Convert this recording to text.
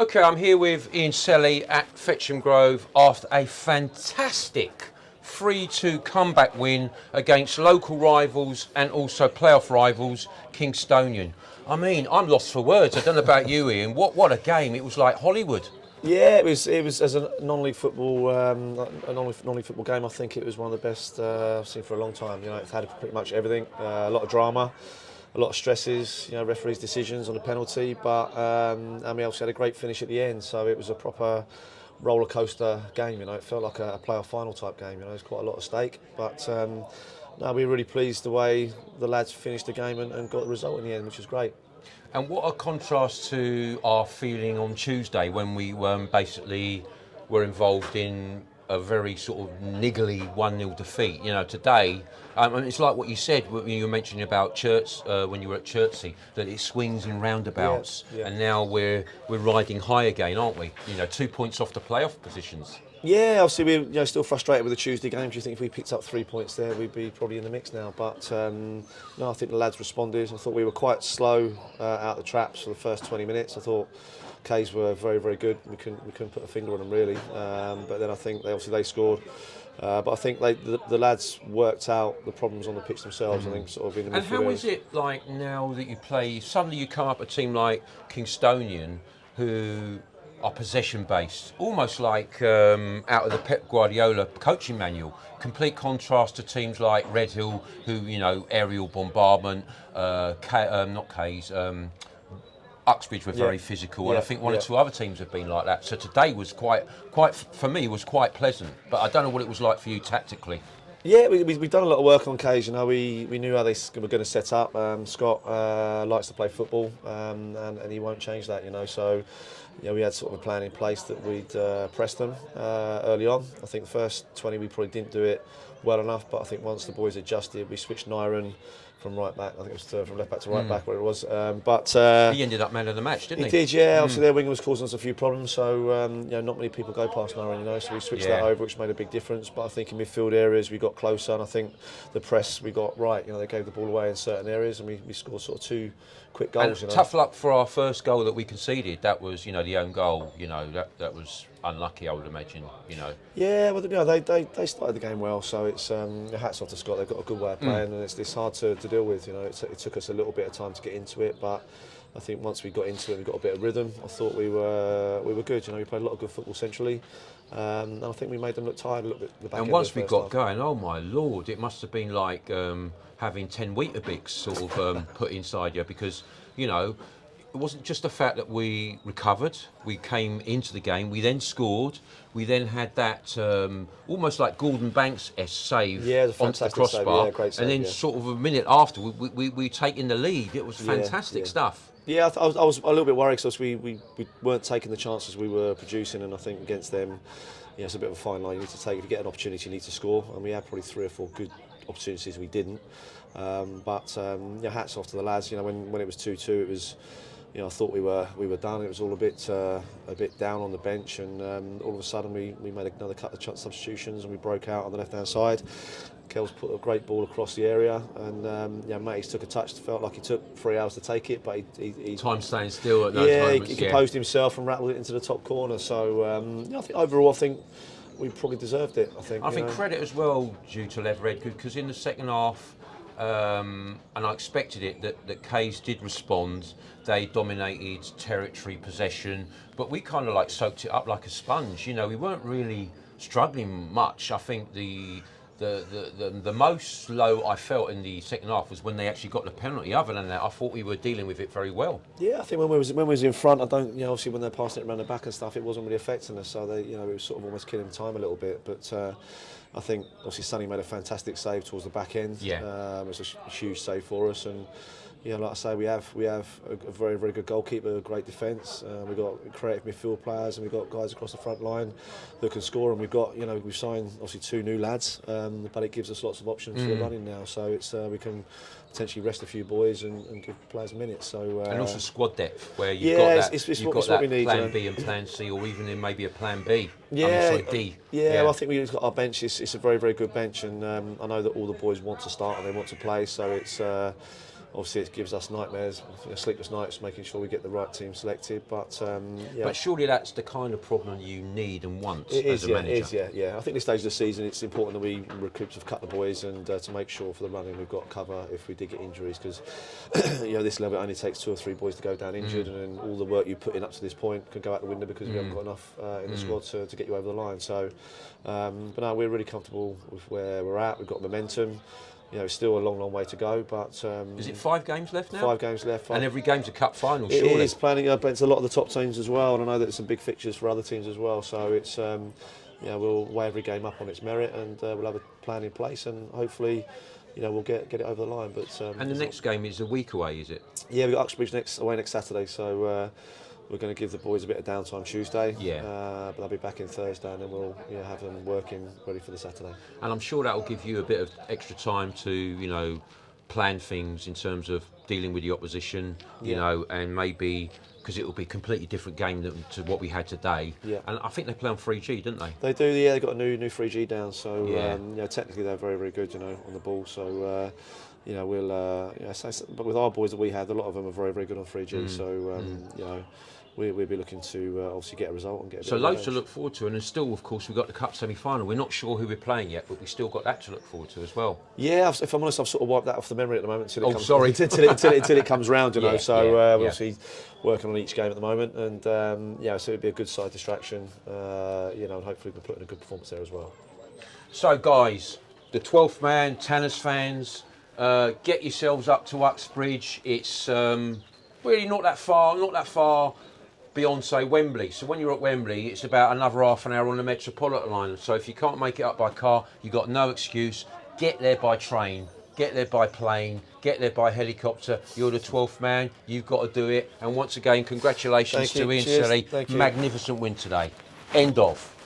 Okay, I'm here with Ian Selley at Fetcham Grove after a fantastic 3-2 comeback win against local rivals and also playoff rivals, Kingstonian. I mean, I'm lost for words. I don't know about you, Ian. What a game. It was like Hollywood. Yeah, it was as a non-league football non-league football game. I think it was one of the best I've seen for a long time. You know, it's had pretty much everything, a lot of drama, a lot of stresses. You know, referees' decisions on the penalty, but and we also had a great finish at the end. So it was a proper roller coaster game. You know, it felt like a playoff final type game. You know, there's quite a lot at stake, but no, we were really pleased the way the lads finished the game and got the result in the end, which was great. And what a contrast to our feeling on Tuesday when we basically were involved in a very sort of niggly 1-0 defeat. You know, today, and it's like what you said when you were mentioning about Church, when you were at Chertsey, that it swings in roundabouts, Yeah. and now we're riding high again, aren't we? You know, 2 points off the playoff positions. Yeah, obviously we're still frustrated with the Tuesday games. You think if we picked up 3 points there, we'd be probably in the mix now. But no, I think the lads responded. I thought we were quite slow out the traps for the first 20 minutes. I thought K's were very, very good. We couldn't put a finger on them really. But then I think they scored. But I think the lads worked out the problems on the pitch themselves. I think sort of in the And how midfield is it like now that you play? Suddenly you come up a team like Kingstonian, who are possession based, almost like out of the Pep Guardiola coaching manual. Complete contrast to teams like Redhill, who aerial bombardment, not K's. Uxbridge were very physical, and I think one or two other teams have been like that. So today was quite for me was quite pleasant. But I don't know what it was like for you tactically. Yeah, we've done a lot of work on Cage. You know, we knew how they were going to set up. Scott likes to play football, and he won't change that. You know, so we had sort of a plan in place that we'd press them early on. I think the first 20 we probably didn't do it well enough, but I think once the boys adjusted, we switched Nyron from right back. I think it was from left back to right back where it was. He ended up man of the match, didn't he? He did, yeah. Obviously, their winger was causing us a few problems, so not many people go past Nyron, so we switched that over, which made a big difference. But I think in midfield areas we got closer, and I think the press we got right. They gave the ball away in certain areas, and we scored sort of 2 quick goals. And tough luck for our first goal that we conceded. That was, the own goal. That was unlucky, I would imagine. Yeah, well, they started the game well, so it's hats off to Scott. They've got a good way of playing, and it's hard to deal with. It took us a little bit of time to get into it, but I think once we got into it, we got a bit of rhythm. I thought we were good. We played a lot of good football centrally, and I think we made them look tired a little bit. The back and end once of the we first got half. going, oh my lord, it must have been like having 10 Weetabix sort of put inside you, because it wasn't just the fact that we recovered, we came into the game, we then scored, we then had that almost like Gordon Banks-esque save onto the crossbar, save, great save, and then sort of a minute after we take in the lead. It was fantastic stuff. Yeah, I was a little bit worried because we weren't taking the chances we were producing, and I think against them, it's a bit of a fine line you need to take. If you get an opportunity, you need to score, and we had probably 3 or 4 good opportunities we didn't. But hats off to the lads. When it was 2-2, it was. I thought we were done. It was all a bit down on the bench, and all of a sudden we made another couple of substitutions, and we broke out on the left hand side. Kel's put a great ball across the area, and Matty's took a touch. Felt like he took 3 hours to take it, but he time staying still at those moments. He composed himself and rattled it into the top corner. So I think overall, we probably deserved it. I think credit as well due to Leverett, because in the second half. And I expected it that K's did respond. They dominated territory, possession, but we kind of like soaked it up like a sponge. We weren't really struggling much. I think the most low I felt in the second half was when they actually got the penalty. Other than that, I thought we were dealing with it very well. Yeah, I think when we was in front, I don't, obviously when they're passing it around the back and stuff, it wasn't really affecting us. So they, it was sort of almost killing time a little bit. But I think obviously Sonny made a fantastic save towards the back end. Yeah, it was a huge save for us, and like I say, we have a very, very good goalkeeper, a great defence. We've got creative midfield players, and we've got guys across the front line that can score. And we've got, we've signed obviously 2 new lads, but it gives us lots of options for running now. So it's we can potentially rest a few boys and give players minutes. So and also squad depth, where you've got that, you've got that we need, plan B and plan C, or even in maybe a plan B. D. Well, I think we've got our bench. It's a very, very good bench, and I know that all the boys want to start and they want to play. So it's obviously it gives us nightmares, sleepless nights, making sure we get the right team selected. But But surely that's the kind of problem you need and want it as is, a manager. It is, yeah. I think this stage of the season, it's important that we recruit a couple of boys and to make sure for the running we've got cover if we did get injuries, because this level it only takes 2 or 3 boys to go down injured, and then all the work you put in up to this point can go out the window because we haven't got enough in the squad to get you over the line. So, but no, we're really comfortable with where we're at. We've got momentum. It's still a long way to go, but is it 5 games left now? 5 games left, and every game's a cup final. It surely is planning against a lot of the top teams as well, and I know that there's some big fixtures for other teams as well. So it's we'll weigh every game up on its merit, and we'll have a plan in place, and hopefully, we'll get it over the line. But and the next game is a week away, is it? Yeah, we've got Uxbridge away next Saturday, so we're going to give the boys a bit of downtime Tuesday. Yeah. But they'll be back in Thursday, and then we'll have them working ready for the Saturday. And I'm sure that will give you a bit of extra time to plan things in terms of dealing with the opposition, and maybe because it will be a completely different game to what we had today. Yeah. And I think they play on 3G, didn't they? They do. Yeah, they've got a new 3G down, so Yeah. technically they're very, very good, on the ball. So. We'll. But with our boys that we had, a lot of them are very, very good on 3G. So we'll be looking to obviously get a result and get. So loads to look forward to, and then still, of course, we've got the cup semi-final. We're not sure who we're playing yet, but we've still got that to look forward to as well. Yeah, if I'm honest, I've sort of wiped that off the memory at the moment until it comes round, Yeah, So yeah, we're obviously working on each game at the moment, and so it'd be a good side distraction, and hopefully we can put in a good performance there as well. So guys, the 12th man, Tanners fans. Get yourselves up to Uxbridge. It's really not that far beyond, say, Wembley. So when you're at Wembley, it's about another half an hour on the Metropolitan line. So if you can't make it up by car, you've got no excuse. Get there by train, get there by plane, get there by helicopter. You're the 12th man. You've got to do it. And once again, congratulations to Ian Selley. Magnificent win today. End of.